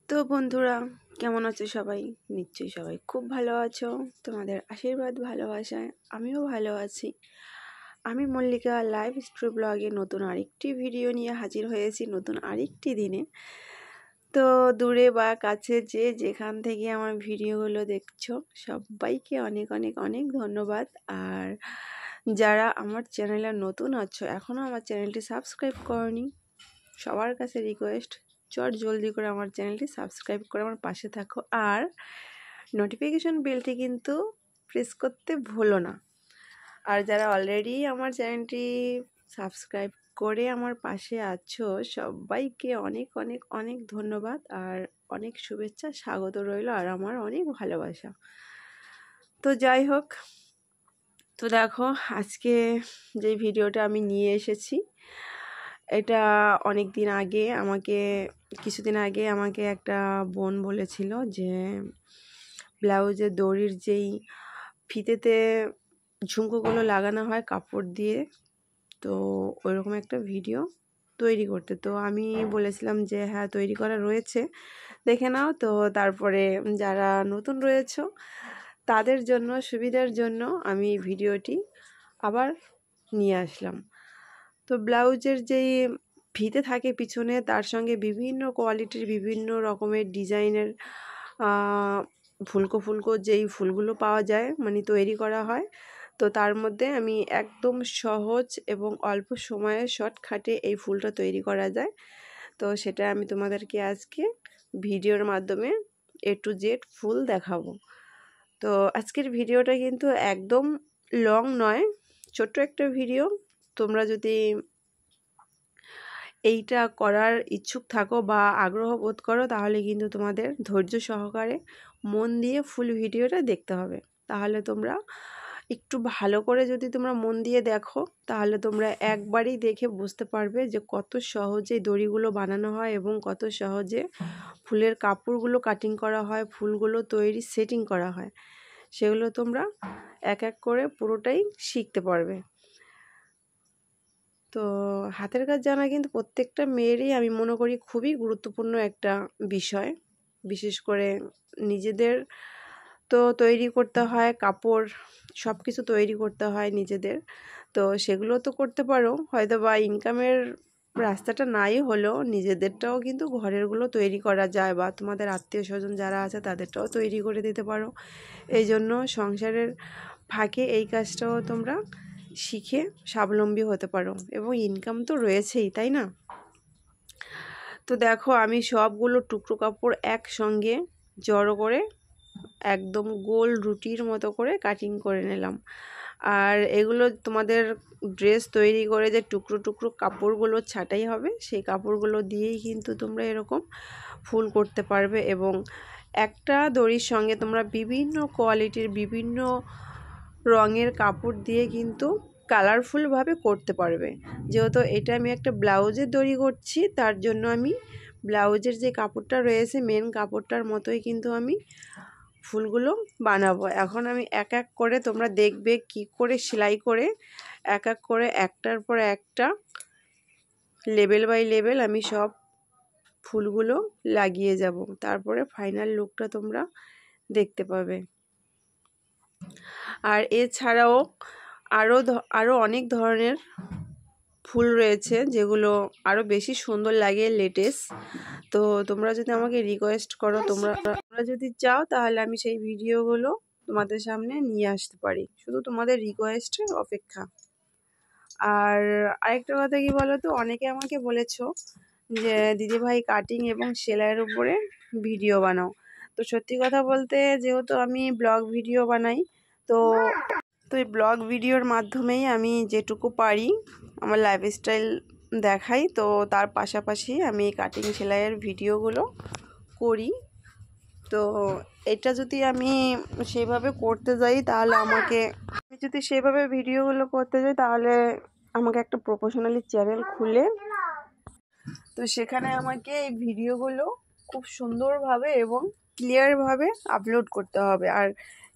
তো বন্ধুরা, কেমন আছো সবাই? নিশ্চয়ই সবাই খুব ভালো আছো। তোমাদের আশীর্বাদ ভালোবাসায় আমিও ভালো আছি। আমি মল্লিকা লাইভ স্টোরি ব্লগে নতুন আরেকটি ভিডিও নিয়ে হাজির হয়েছি নতুন আরেকটি দিনে। তো দূরে বা কাছে যেখান থেকে আমার ভিডিওগুলো দেখছো সবাইকে অনেক অনেক অনেক ধন্যবাদ। আর যারা আমার চ্যানেলে নতুন আছো, এখনও আমার চ্যানেলটি সাবস্ক্রাইব করনি, সবার কাছে রিকোয়েস্ট, জলদি করে আমার চ্যানেলটি সাবস্ক্রাইব করে আমার পাশে থাকো। আর নোটিফিকেশন বেলটি কিন্তু প্রেস করতে ভুলো না। আর যারা অলরেডি আমার চ্যানেলটি সাবস্ক্রাইব করে আমার পাশে আছো সবাইকে অনেক অনেক অনেক ধন্যবাদ আর অনেক শুভেচ্ছা, স্বাগত রইল আর আমার অনেক ভালোবাসা। তো যাই হোক, তো দেখো আজকে যে ভিডিওটা আমি নিয়ে এসেছি, এটা অনেক দিন আগে কিছুদিন আগে আমাকে একটা বোন বলেছিল যে ব্লাউজের দড়ির যেই ফিতেতে ঝুমকোগুলো লাগানো হয় কাপড় দিয়ে, তো ওইরকম একটা ভিডিও তৈরি করতে। তো আমি বলেছিলাম যে হ্যাঁ, তৈরি করা রয়েছে, দেখে নাও। তো তারপরে যারা নতুন রয়েছে তাদের জন্য সুবিধার জন্য আমি ভিডিওটি আবার নিয়ে আসলাম। তো ব্লাউজের যেই ফিতে থাকে পিছনে, তার সঙ্গে বিভিন্ন কোয়ালিটির বিভিন্ন রকমের ডিজাইনের ফুলকো ফুলকো যেই ফুলগুলো পাওয়া যায়, মানে তৈরি করা হয়। তো তার মধ্যে আমি একদম সহজ এবং অল্প সময়ে শর্টকাটে এই ফুলটা তৈরি করা যায়, তো সেটা আমি তোমাদেরকে আজকে ভিডিওর মাধ্যমে A to Z ফুল দেখাবো। তো আজকের ভিডিওটা কিন্তু একদম লং নয়, ছোট্ট একটা ভিডিও। তোমরা যদি এইটা করার ইচ্ছুক থাকো বা আগ্রহ বোধ করো, তাহলে কিন্তু তোমাদের ধৈর্য সহকারে মন দিয়ে ফুল ভিডিওটা দেখতে হবে। তাহলে তোমরা একটু ভালো করে যদি তোমরা মন দিয়ে দেখো, তাহলে তোমরা একবারই দেখে বুঝতে পারবে যে কত সহজে দড়িগুলো বানানো হয় এবং কত সহজে ফুলের কাপড়গুলো কাটিং করা হয়, ফুলগুলো তৈরি সেটিং করা হয়। সেগুলো তোমরা এক এক করে পুরোটাই শিখতে পারবে। তো হাতের কাজ জানা কিন্তু প্রত্যেকটা মেয়েরই আমি মনে করি খুবই গুরুত্বপূর্ণ একটা বিষয়। বিশেষ করে নিজেদের তো তৈরি করতে হয়, কাপড় সব কিছু তৈরি করতে হয় নিজেদের। তো সেগুলো তো করতে পারো, হয়তো বা ইনকামের রাস্তাটা নাই হলেও নিজেদেরটাও কিন্তু ঘরেরগুলো তৈরি করা যায়, বা তোমাদের আত্মীয় স্বজন যারা আছে তাদেরটাও তৈরি করে দিতে পারো। এই জন্য সংসারের ফাঁকে এই কাজটাও তোমরা শিখে স্বাবলম্বী হতে পারো, এবং ইনকাম তো রয়েছেই, তাই না? তো দেখো, আমি সবগুলো টুকরো কাপড় একসঙ্গে জড়ো করে একদম গোল রুটির মতো করে কাটিং করে নিলাম। আর এগুলো তোমাদের ড্রেস তৈরি করে যে টুকরো টুকরো কাপড়গুলো ছাঁটাই হবে, সেই কাপড়গুলো দিয়েই কিন্তু তোমরা এরকম ফুল করতে পারবে। এবং একটা দড়ির সঙ্গে তোমরা বিভিন্ন কোয়ালিটির বিভিন্ন রঙের কাপড় দিয়ে কিন্তু কালারফুলভাবে করতে পারবে। যেহেতু এটা আমি একটা ব্লাউজের দড়ি করছি, তার জন্য আমি ব্লাউজের যে কাপড়টা রয়েছে মেন কাপড়টার মতোই কিন্তু আমি ফুলগুলো বানাবো। এখন আমি এক এক করে তোমরা দেখবে কি করে সেলাই করে এক এক করে একটার পর একটা লেবেল বাই লেবেল আমি সব ফুলগুলো লাগিয়ে যাব। তারপরে ফাইনাল লুকটা তোমরা দেখতে পাবে। আর এছাড়াও আরও অনেক ধরনের ফুল রয়েছে যেগুলো আরও বেশি সুন্দর লাগে, লেটেস্ট। তো তোমরা যদি আমাকে রিকোয়েস্ট করো, তোমরা যদি চাও, তাহলে আমি সেই ভিডিওগুলো তোমাদের সামনে নিয়ে আসতে পারি। শুধু তোমাদের রিকোয়েস্টের অপেক্ষা। আর আরেকটা কথা কি বলো তো, অনেকে আমাকে বলেছো যে দিদিভাই কাটিং এবং সেলাইয়ের উপরে ভিডিও বানাও। তো সত্যি কথা বলতে, যেহেতু আমি ব্লগ ভিডিও বানাই, তো এই ব্লগ ভিডিওর মাধ্যমেই আমি যেটুকু পারি আমার লাইফস্টাইল দেখাই। তো তার পাশাপাশি আমি কাটিং সেলাইয়ের ভিডিওগুলো করি। তো এটা যদি আমি সেইভাবে করতে যাই, তাহলে সেইভাবে ভিডিওগুলো করতে যাই, তাহলে আমাকে একটা প্রফেশনালি চ্যানেল খুলে তো সেখানে আমাকে এই ভিডিওগুলো খুব সুন্দরভাবে এবং ক্লিয়ারভাবে আপলোড করতে হবে। আর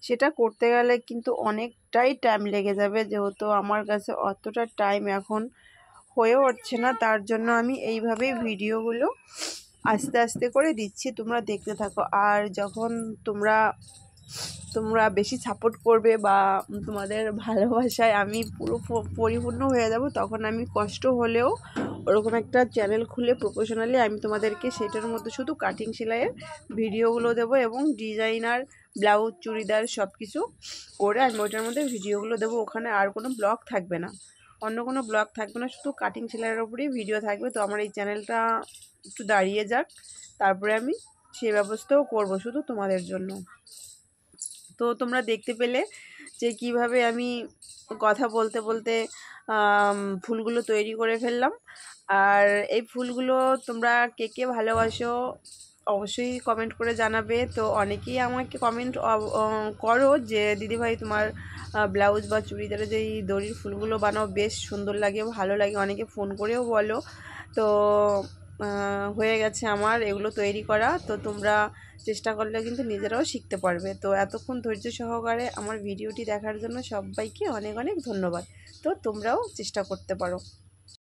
সেটা করতে গেলে কিন্তু অনেকটাই টাইম লেগে যাবে, যেহেতু আমার কাছে অতটা টাইম এখন হয়ে উঠছে না। তার জন্য আমি এইভাবেই ভিডিওগুলো আস্তে আস্তে করে দিচ্ছি, তোমরা দেখতে থাকো। আর যখন তোমরা বেশি সাপোর্ট করবে বা তোমাদের ভালোবাসায় আমি পুরো পরিপূর্ণ হয়ে যাব, তখন আমি কষ্ট হলেও ওরকম একটা চ্যানেল খুলে প্রফেশনালি আমি তোমাদেরকে সেটার মধ্যে শুধু কাটিং সেলাইয়ের ভিডিওগুলো দেবো এবং ডিজাইনার ব্লাউজ চুড়িদার সব কিছু করে আমি ওইটার মধ্যে ভিডিওগুলো দেবো। ওখানে আর কোনো ব্লগ থাকবে না, অন্য কোনো ব্লগ থাকবে না, শুধু কাটিং সেলাইয়ের ওপরেই ভিডিও থাকবে। তো আমার এই চ্যানেলটা একটু দাঁড়িয়ে যাক, তারপরে আমি সে ব্যবস্থাও করব শুধু তোমাদের জন্য। তো তোমরা দেখতে পেলে যে কিভাবে আমি কথা বলতে বলতে ফুলগুলো তৈরি করে ফেললাম। আর এই ফুলগুলো তোমরা কে কে ভালোবাসো অবশ্যই কমেন্ট করে জানাবে। তো অনেকেই আমাকে কমেন্ট করো যে দিদিভাই তোমার ব্লাউজ বা চুড়িদারে যে এই দড়ির ফুলগুলো বানাও বেশ সুন্দর লাগে, ভালো লাগে, অনেকে ফোন করেও বলো। তো হয়ে গেছে আমার এগুলো তৈরি করা। তো তোমরা চেষ্টা করলে কিন্তু নিজেরাও শিখতে পারবে। তো এতক্ষণ ধৈর্য সহকারে আমার ভিডিওটি দেখার জন্য সবাইকে অনেক অনেক ধন্যবাদ। তো তোমরাও চেষ্টা করতে পারো।